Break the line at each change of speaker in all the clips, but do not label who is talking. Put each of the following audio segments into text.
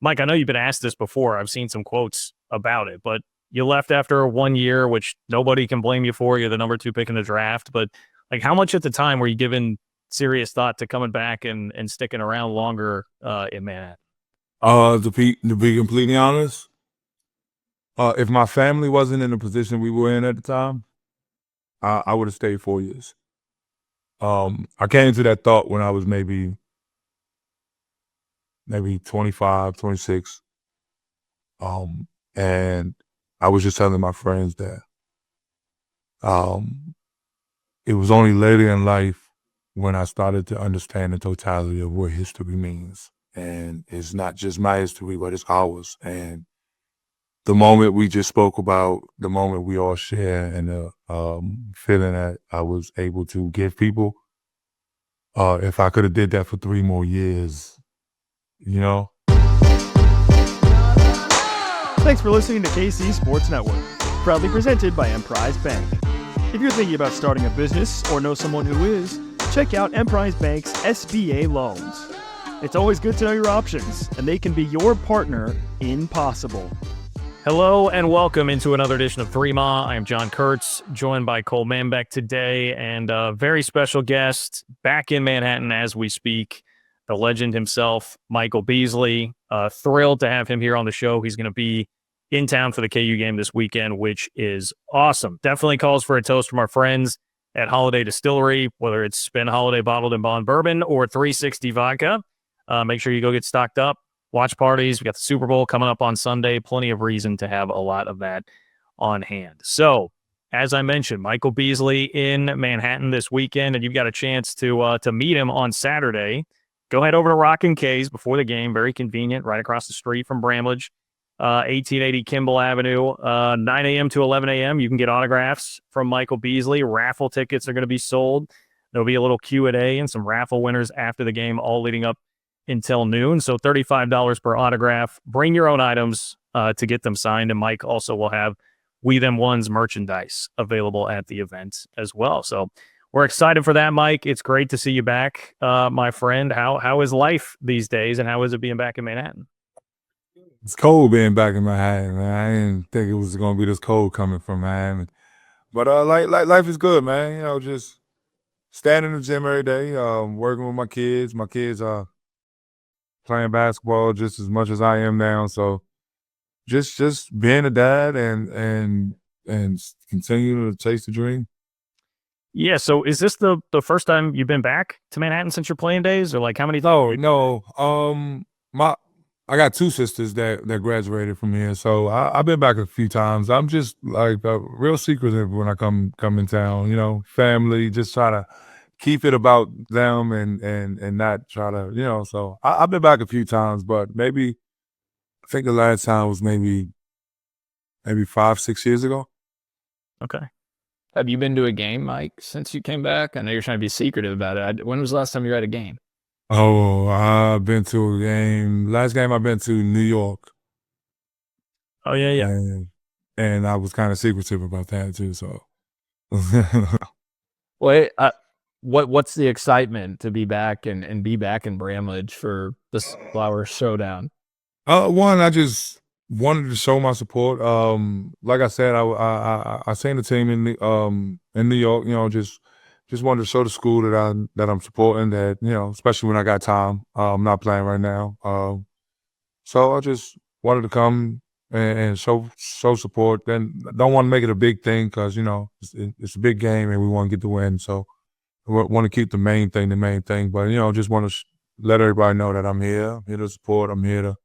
Mike, I know you've been asked this before. I've seen some quotes about it, but you left after 1 year, which nobody can blame you for. You're the number 2 pick in the draft. But like, how much at the time were you given serious thought to coming back and sticking around longer in Manhattan?
To be completely honest, if my family wasn't in the position we were in at the time, I would have stayed 4 years. I came to that thought when I was maybe 25, 26. And I was just telling my friends that um, it was only later in life when I started to understand the totality of what history means. And it's not just my history, but it's ours. And the moment we just spoke about, the moment we all share, and the feeling that I was able to give people, if I could have did that for 3 more years, you know.
Thanks for listening to KC Sports Network, proudly presented by Emprise Bank. If you're thinking about starting a business or know someone who is, check out Emprise Bank's SBA loans. It's always good to know your options, and they can be your partner in possible.
Hello and welcome into another edition of Three Ma. I am John Kurtz, joined by Cole Manbeck today, and a very special guest back in Manhattan as we speak, the legend himself, Michael Beasley. Thrilled to have him here on the show. He's going to be in town for the KU game this weekend, which is awesome. Definitely calls for a toast from our friends at Holiday Distillery, whether it's Spin Holiday Bottled in Bond Bourbon or 360 Vodka. Make sure you go get stocked up. Watch parties. We got the Super Bowl coming up on Sunday. Plenty of reason to have a lot of that on hand. So, as I mentioned, Michael Beasley in Manhattan this weekend, and you've got a chance to meet him on Saturday. Go head over to Rockin' K's before the game. Very convenient, right across the street from Bramlage, 1880 Kimball Avenue, 9 a.m. to 11 a.m. You can get autographs from Michael Beasley. Raffle tickets are going to be sold. There'll be a little Q&A and some raffle winners after the game, all leading up until noon. So $35 per autograph. Bring your own items to get them signed. And Mike also will have We Them Ones merchandise available at the event as well. So we're excited for that, Mike. It's great to see you back, my friend. How is life these days, and how is it being back in Manhattan?
It's cold being back in Manhattan, man. I didn't think it was gonna be this cold coming from Manhattan. But like life is good, man. You know, just staying in the gym every day, working with my kids. My kids are playing basketball just as much as I am now. So just being a dad and continue to chase the dream.
Yeah, so is this the first time you've been back to Manhattan since your playing days, or like how many?
No. My I got two sisters that graduated from here, so I've been back a few times. I'm just like real secretive when I come in town. You know, family. Just try to keep it about them and not try to So I've been back a few times, but maybe I think the last time was maybe 5-6 years ago.
Okay.
Have you been to a game, Mike, since you came back? I know you're trying to be secretive about it. When was the last time you were at a game?
Oh, I've been to a game. Last game I've been to New York.
Oh, yeah.
And I was kind of secretive about that too. So,
What's the excitement to be back and be back in Bramlage for this Flower Showdown?
One, I just wanted to show my support. Like I said, I seen the team in New York. You know, just wanted to show the school that I'm supporting. That especially when I got time. I'm not playing right now. So I just wanted to come and show support. Then don't want to make it a big thing because it's a big game and we want to get the win. So we want to keep the main thing the main thing. But just want to let everybody know that I'm here. I'm here to support. I'm here to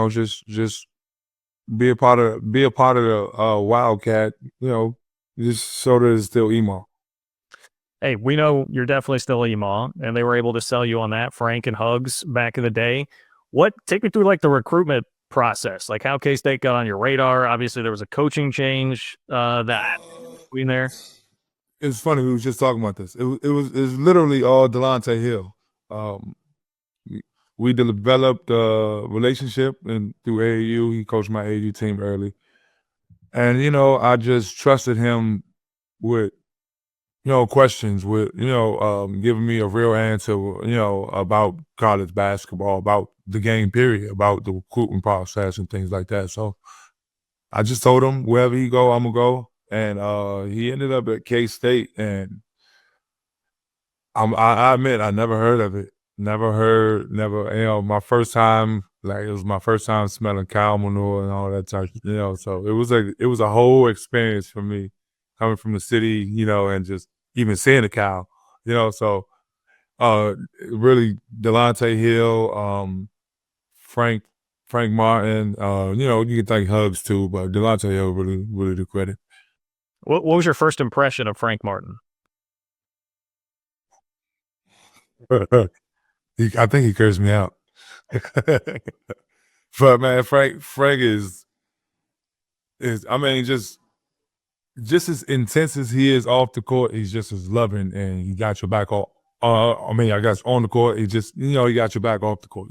just be a part of the Wildcat. Just so that it's still emo.
Hey, we know you're definitely still emo, and they were able to sell you on that, Frank and Hugs, back in the day. Take me through like the recruitment process, like how K-State got on your radar. Obviously, there was a coaching change that between there.
It's funny, we was just talking about this. It was literally all Delonte Hill. We developed a relationship and through AAU. He coached my AAU team early. And, I just trusted him with, questions, with, giving me a real answer, about college basketball, about the game period, about the recruitment process and things like that. So I just told him wherever he go, I'm gonna go. And he ended up at K-State, and I admit I never heard of it. Never. My first time, like it was my first time smelling cow manure and all that type. So it was a whole experience for me coming from the city, and just even seeing a cow, So really, Delonte Hill, Frank Martin, you can thank Hugs too, but Delonte Hill really the credit.
What was your first impression of Frank Martin?
I think he cursed me out. But man, Frank is I mean, just as intense as he is off the court, he's just as loving, and he got your back off. I guess on the court, he just he got your back off the court.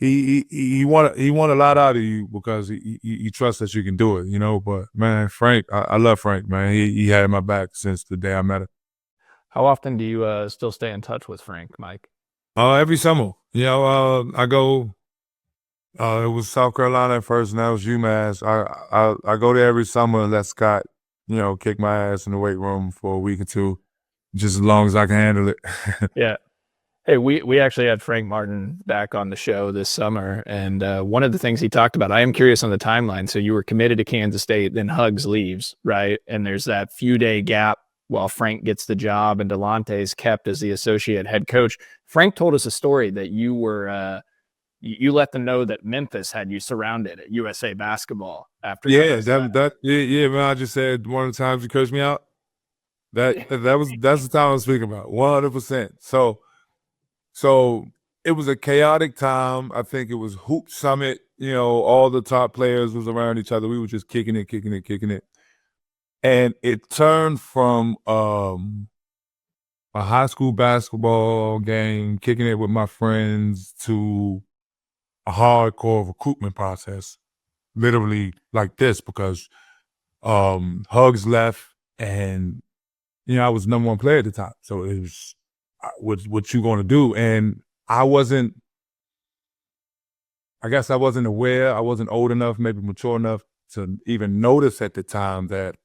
He want a lot out of you because he trusts that you can do it. But man, Frank, I love Frank, man. He had my back since the day I met him.
How often do you still stay in touch with Frank, Mike?
Every summer. I go. It was South Carolina at first, and that was UMass. I go there every summer and let Scott, kick my ass in the weight room for a week or two, just as long as I can handle it.
Yeah. Hey, we actually had Frank Martin back on the show this summer, and one of the things he talked about, I am curious on the timeline. So you were committed to Kansas State, then Hugs leaves, right? And there's that few-day gap while Frank gets the job and Delonte is kept as the associate head coach. Frank told us a story that you were you let them know that Memphis had you surrounded at USA Basketball after.
Yeah, man. I just said one of the times he coached me out. That's the time I'm speaking about, 100%. So it was a chaotic time. I think it was Hoop Summit. All the top players was around each other. We were just kicking it. And it turned from a high school basketball game, kicking it with my friends, to a hardcore recruitment process, literally like this, because Hugs left, and I was number one player at the time. So it was, what you going to do? And I guess I wasn't aware. I wasn't old enough, maybe mature enough to even notice at the time that,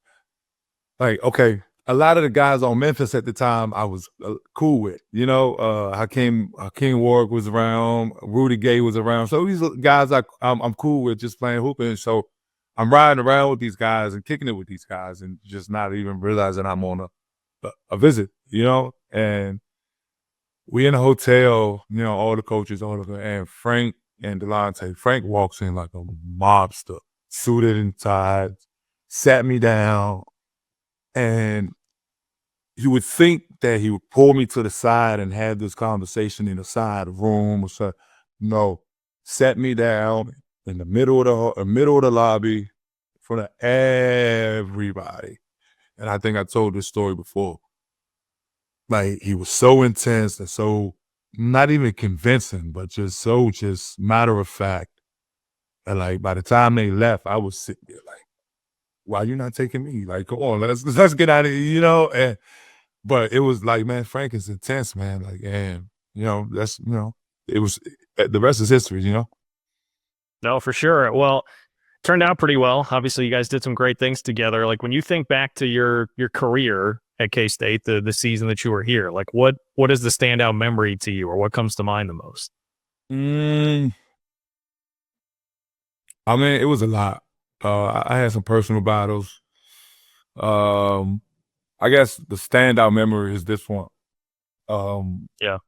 like, okay, a lot of the guys on Memphis at the time I was cool with. Hakeem Warwick was around, Rudy Gay was around. So these guys I'm cool with, just playing hooping. So I'm riding around with these guys and kicking it with these guys, and just not even realizing I'm on a visit, and we in a hotel, all the coaches, and Frank and Delonte. Frank walks in like a mobster, suited and tied, sat me down, and you would think that he would pull me to the side and have this conversation in the side room or something. No, sat me down in the middle of the lobby in front of everybody. And I think I told this story before. Like, he was so intense and so not even convincing, but just matter of fact. And like, by the time they left, I was sitting there like, why you not taking me? Like, come on, let's get out of here, but it was like, man, Frank is intense, man. Like, and that's it was, the rest is history,
No, for sure. Well, turned out pretty well. Obviously, you guys did some great things together. Like, when you think back to your career at K-State, the season that you were here, like what is the standout memory to you, or what comes to mind the most?
I mean, it was a lot. I had some personal battles. I guess the standout memory is this one.
Yeah.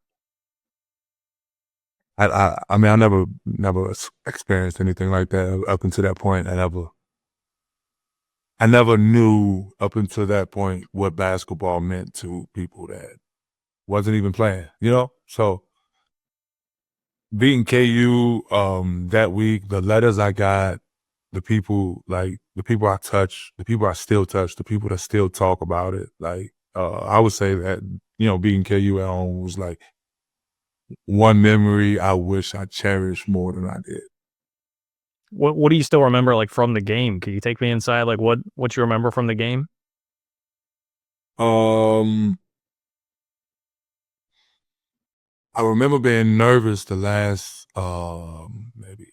I mean, I never experienced anything like that up until that point. I never knew up until that point what basketball meant to people that wasn't even playing, So beating KU that week, the letters I got, the people I touch, the people I still touch, the people that still talk about it. Like, I would say that, beating KU at home was like one memory I wish I cherished more than I did.
What do you still remember, like, from the game? Can you take me inside? Like, what you remember from the game?
I remember being nervous the last maybe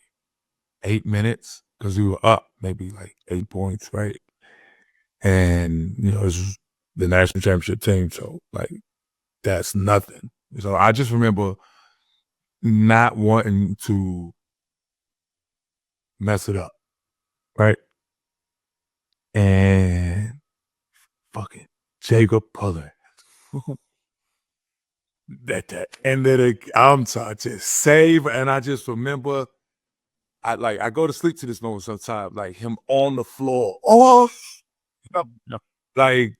8 minutes because we were up maybe like 8 points, right? And it was the national championship team, so like that's nothing. So I just remember not wanting to mess it up, right? And fucking Jacob Pullen. that and then I'm sorry, just save, and I just remember I go to sleep to this moment sometimes, like him on the floor. Oh,
No.
like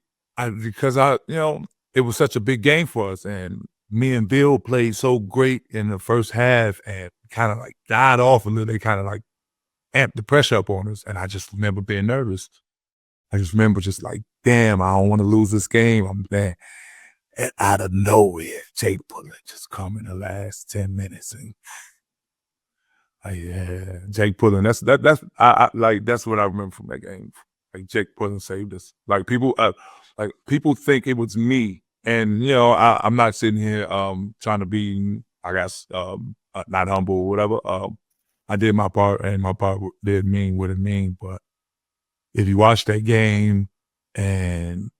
because it was such a big game for us, and me and Bill played so great in the first half, and kind of like died off a little. They kind of like amped the pressure up on us, and I just remember being nervous. I just remember just like, damn, I don't want to lose this game. I'm there. And out of nowhere, Jake Pullen just come in the last 10 minutes and yeah, Jake Pullen. That's I like that's what I remember from that game. Like Jake Pullen saved us. Like people think it was me, and I'm not sitting here trying to be, I guess, not humble or whatever. I did my part, and my part did mean what it mean. But if you watch that game, and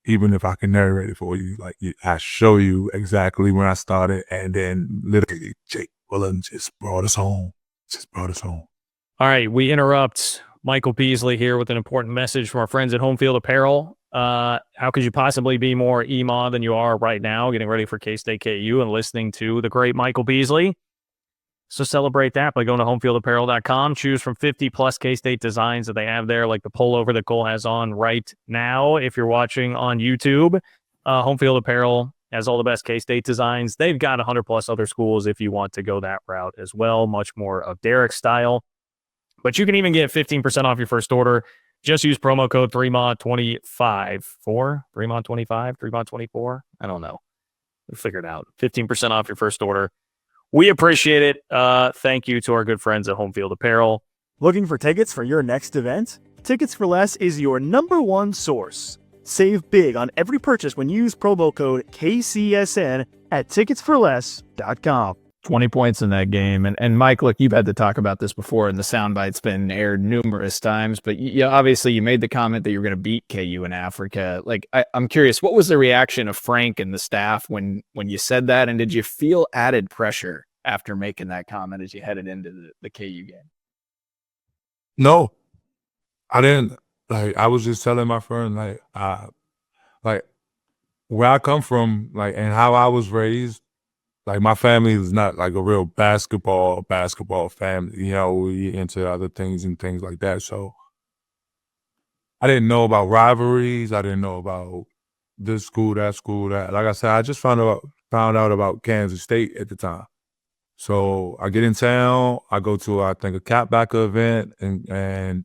even if I can narrate it for you, like I show you exactly when I started, and then literally Jake Pullen just brought us home.
All right, we interrupt Michael Beasley here with an important message from our friends at Home Field Apparel. How could you possibly be more EMA than you are right now, getting ready for K-State KU and listening to the great Michael Beasley? So celebrate that by going to homefieldapparel.com. Choose from 50-plus K-State designs that they have there, like the pullover that Cole has on right now. If you're watching on YouTube, Home Field Apparel has all the best K-State designs. They've got 100-plus other schools if you want to go that route as well, much more of Derek's style. But you can even get 15% off your first order. Just use promo code 3MA25 for 3MA25, 3MA24. I don't know. We'll figure it out. 15% off your first order. We appreciate it. Thank you to our good friends at Home Field Apparel.
Looking for tickets for your next event? Tickets for Less is your #1 source. Save big on every purchase when you use promo code KCSN at ticketsforless.com.
20 points in that game. And Mike, look, you've had to talk about this before, and the soundbite's been aired numerous times, but obviously you made the comment that you were going to beat KU in Africa. Like, I'm curious, what was the reaction of Frank and the staff when you said that? And did you feel added pressure after making that comment as you headed into the KU game?
No, I didn't. Like, I was just telling my friend, like where I come from, like, and how I was raised. Like, my family is not like a real basketball family. We into other things and things like that. So I didn't know about rivalries. I didn't know about this school, that school, that. Like I said, I just found out about Kansas State at the time. So I get in town. I go to, I think, a Capbacker event, and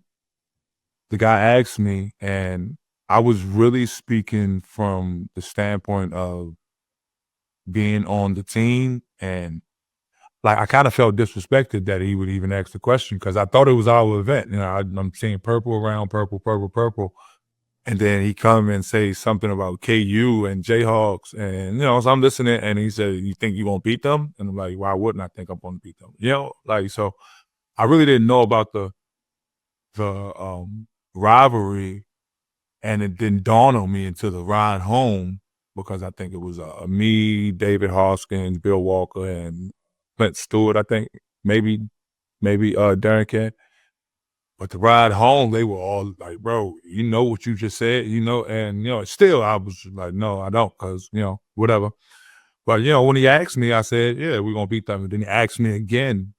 the guy asked me, and I was really speaking from the standpoint of being on the team, and like I kind of felt disrespected that he would even ask the question because I thought it was our event. I'm seeing purple around, purple, and then he come and say something about KU and Jayhawks, and so I'm listening, and he said, "You think you won't beat them?" And I'm like, "Why wouldn't I think I'm going to beat them?" So I really didn't know about the rivalry, and it didn't dawn on me until the ride home. Because I think it was me, David Hoskins, Bill Walker, and Clint Stewart, I think. Maybe Darren Ken. But the ride home, they were all like, bro, you know what you just said, and, still I was like, no, I don't, because, whatever. But, when he asked me, I said, yeah, we're going to beat them. And then he asked me again,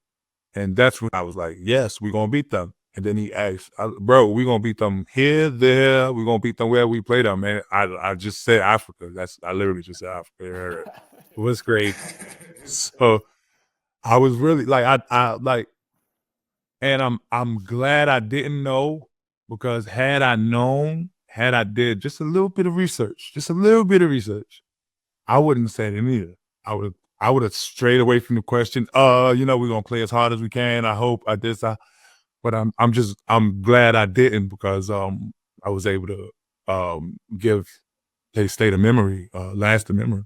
and that's when I was like, yes, we're going to beat them. And then he asked, bro, we're going to beat them here, there. We're going to beat them where we play them, man. I just said Africa. I literally just said Africa. It was great. So I was really like, and I'm glad I didn't know, because had I did just a little bit of research, I wouldn't have said it either. I would have strayed away from the question. We're going to play as hard as we can. I hope but I'm glad I didn't, because I was able to give K-State a memory, lasting memory.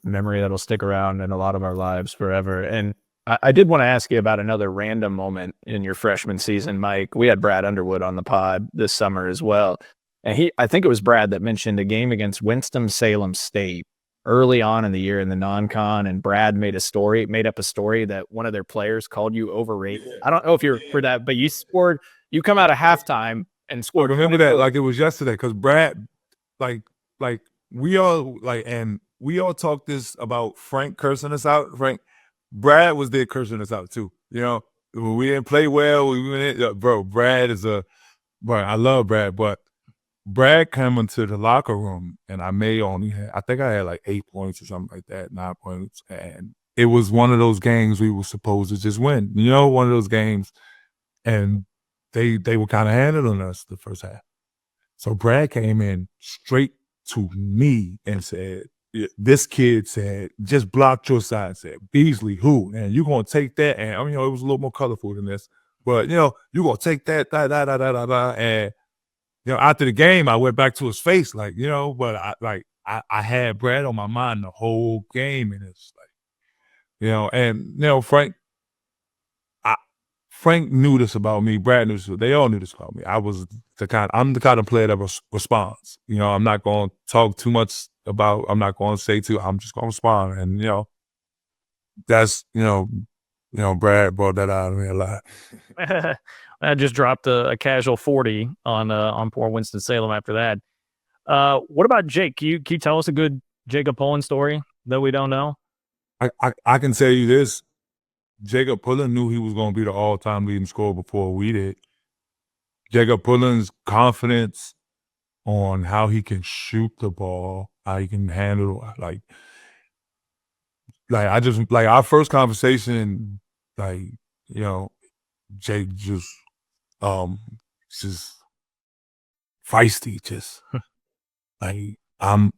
memory that'll stick around in a lot of our lives forever. And I did want to ask you about another random moment in your freshman season, Mike. We had Brad Underwood on the pod this summer as well. And I think it was Brad that mentioned a game against Winston-Salem State early on in the year in the non-con, and Brad made up a story that one of their players called you overrated. I don't know if you're for that, but you come out of halftime and scored.
I remember that like it was yesterday, because Brad, like we all talked this about Frank cursing us out. Brad was there cursing us out too. When we didn't play well, we went in, bro. I love Brad, but Brad came into the locker room and I think I had like 8 points or something like that, 9 points. And it was one of those games we were supposed to just win, one of those games. And they were kind of handling us the first half. So Brad came in straight to me and said, this kid said, just blocked your side, said, Beasley, who? And you're going to take that. And it was a little more colorful than this. But, you're going to take that, and after the game, I went back to his face, but I had Brad on my mind the whole game, and it's Frank knew this about me. Brad knew this. They all knew this about me. I'm the kind of player that responds. I'm not going to talk too much about. I'm not going to say too. I'm just going to respond, and that's Brad brought that out of me a lot.
I just dropped a casual 40 on poor Winston-Salem after that. What about Jake? Can you tell us a good Jacob Pullen story that we don't know?
I can tell you this. Jacob Pullen knew he was going to be the all-time leading scorer before we did. Jacob Pullen's confidence on how he can shoot the ball, how he can handle, our first conversation, Jake just feisty, I'm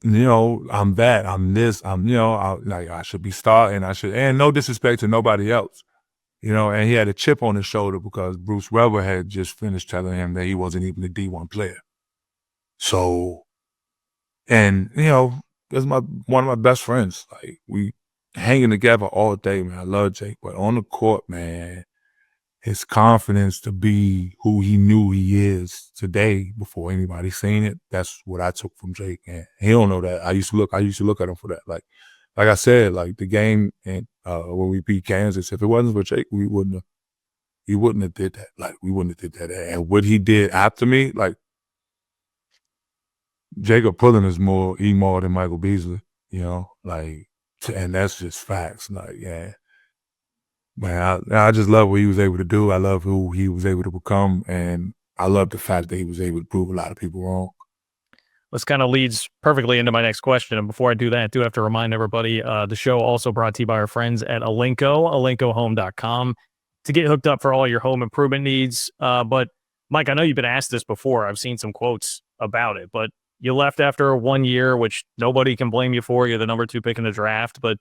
that, I'm this, I should be starting, and no disrespect to nobody else, and he had a chip on his shoulder because Bruce Weber had just finished telling him that he wasn't even a D1 player. So, and that's one of my best friends. We hanging together all day, man. I love Jake, but on the court, man, his confidence to be who he knew he is today before anybody seen it. That's what I took from Jake, and he don't know that. I used to look at him for that. Like I said, the game and when we beat Kansas, if it wasn't for Jake, he wouldn't have did that. We wouldn't have did that. And what he did after me, Jacob Pullen is more than Michael Beasley, and that's just facts. Yeah. Man, I just love what he was able to do. I love who he was able to become, and I love the fact that he was able to prove a lot of people wrong.
This kind of leads perfectly into my next question. And before I do that, I do have to remind everybody, the show also brought to you by our friends at Alinco, alincohome.com, to get hooked up for all your home improvement needs. But Mike, I know you've been asked this before. I've seen some quotes about it, but you left after 1 year, which nobody can blame you for. You're the number 2 pick in the draft. But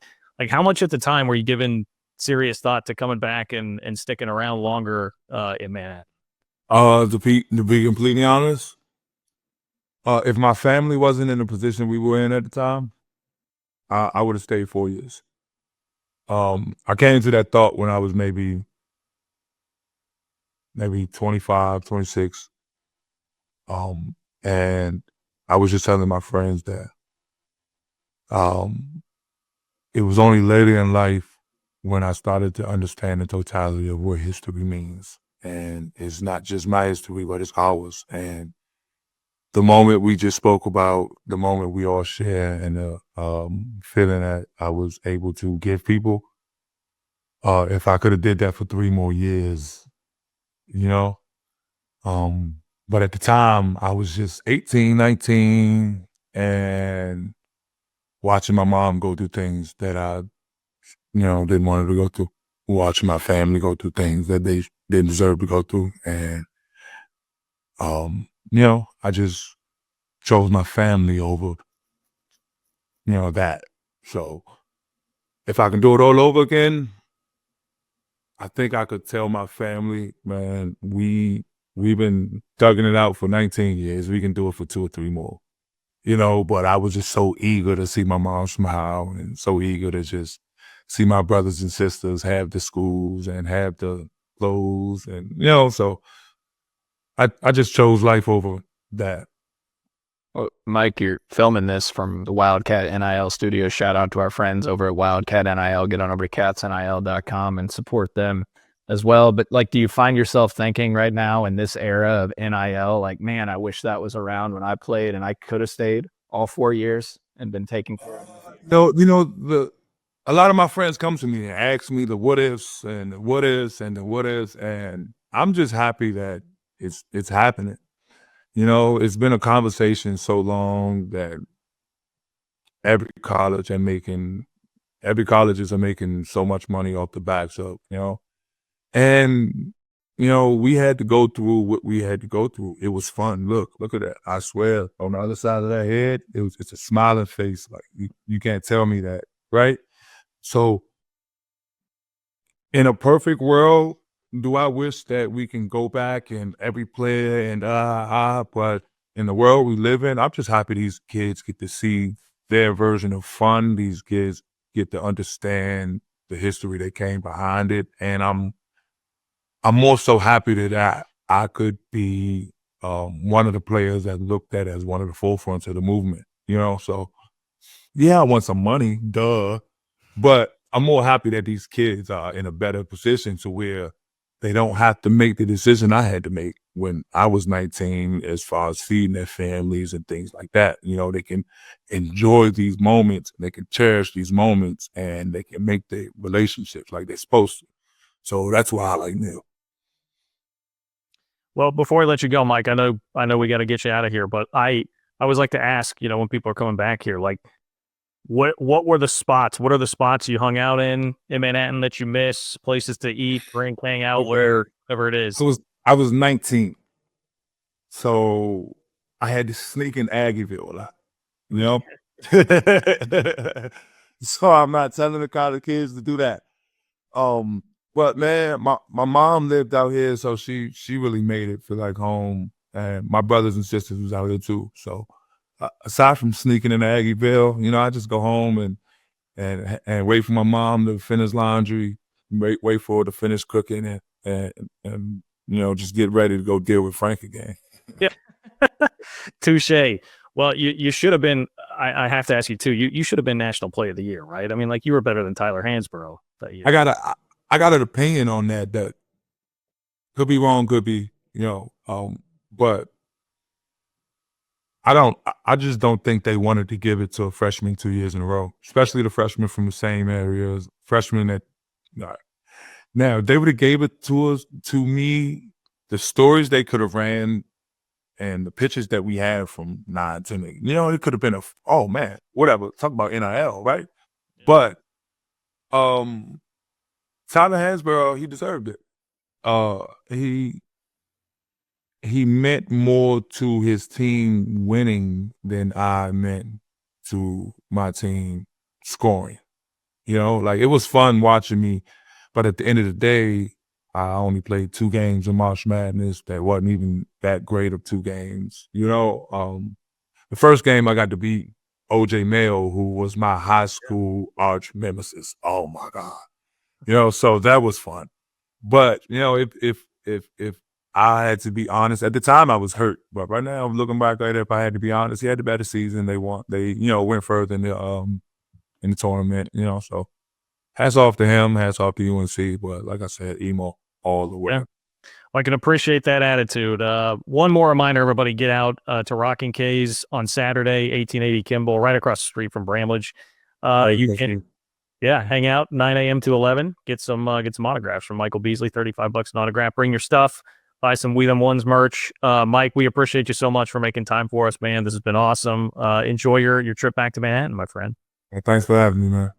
how much at the time were you given serious thought to coming back and sticking around longer in Manhattan?
To be completely honest, if my family wasn't in the position we were in at the time, I would have stayed 4 years. I came to that thought when I was maybe 25, 26. And I was just telling my friends that it was only later in life when I started to understand the totality of what history means. And it's not just my history, but it's ours. And the moment we just spoke about, the moment we all share, and the feeling that I was able to give people, if I could have did that for 3 more years, but at the time I was just 18, 19, and watching my mom go through things that I didn't want her to go through, watching my family go through things that they didn't deserve to go through. And, I just chose my family over, that. So if I can do it all over again, I think I could tell my family, man, we've been thugging it out for 19 years. We can do it for 2 or 3 more. but I was just so eager to see my mom smile and so eager to just see my brothers and sisters have the schools and have the clothes and, so I just chose life over that.
Well, Mike, you're filming this from the Wildcat NIL studio. Shout out to our friends over at Wildcat NIL. Get on over to catsnil.com and support them as well. But do you find yourself thinking right now in this era of NIL, man, I wish that was around when I played and I could have stayed all 4 years and been taken care of?
A lot of my friends come to me and ask me the what ifs and the what ifs and the what ifs, and I'm just happy that it's happening. It's been a conversation so long that every colleges are making so much money off the backs of, and we had to go through what we had to go through. It was fun. Look at that. I swear, on the other side of that head, it's a smiling face. Like you can't tell me that, right? So, in a perfect world, do I wish that we can go back and every player and but in the world we live in, I'm just happy these kids get to see their version of fun. These kids get to understand the history that came behind it, and I'm more so happy that I could be one of the players that looked at as one of the forefronts of the movement. So yeah, I want some money, duh. But I'm more happy that these kids are in a better position to where they don't have to make the decision I had to make when I was 19 as far as feeding their families and things like that. They can enjoy these moments, they can cherish these moments, and they can make their relationships like they're supposed to. So that's why I like Neil.
Well, before I let you go, Mike, I know we got to get you out of here, but I always like to ask, when people are coming back here, what were the spots? What are the spots you hung out in Manhattan that you miss? Places to eat, drink, hang out, wherever it is.
I was 19, so I had to sneak in Aggieville a lot. So I'm not telling the college kids to do that. But man, my mom lived out here, so she really made it feel like home, and my brothers and sisters was out here too. So aside from sneaking in Aggieville, I just go home and wait for my mom to finish laundry, wait for her to finish cooking, and just get ready to go deal with Frank again.
Yeah, touche. Well, you should have been. I have to ask you too. You should have been National Player of the Year, right? I mean, you were better than Tyler Hansbrough that year.
I got an opinion on that. That could be wrong, could be but I just don't think they wanted to give it to a freshman 2 years in a row, especially the freshmen from the same areas, freshmen that. Now, if they would have gave it to me, the stories they could have ran and the pictures that we had from 9 to me, it could have been whatever. Talk about NIL, right? Yeah. But Tyler Hansbrough, he deserved it. He meant more to his team winning than I meant to my team scoring. It was fun watching me, but at the end of the day, I only played 2 games in March Madness. That wasn't even that great of 2 games. The first game I got to beat OJ Mayo, who was my high school arch nemesis. Oh my God. So that was fun. But, if I had to be honest, at the time I was hurt, but right now I'm looking back at it. If I had to be honest, he had the better season. They went further in the tournament, so hats off to him, hats off to UNC. But like I said, emo all the way.
Yeah. Well, I can appreciate that attitude. One more reminder, everybody, get out to Rocking K's on Saturday, 1880 Kimball, right across the street from Bramlage. You can hang out 9 a.m. to 11, get some autographs from Michael Beasley, $35 an autograph. Bring your stuff. Buy some We Them Ones merch. Mike, we appreciate you so much for making time for us, man. This has been awesome. Enjoy your trip back to Manhattan, my friend.
Well, thanks for having me, man.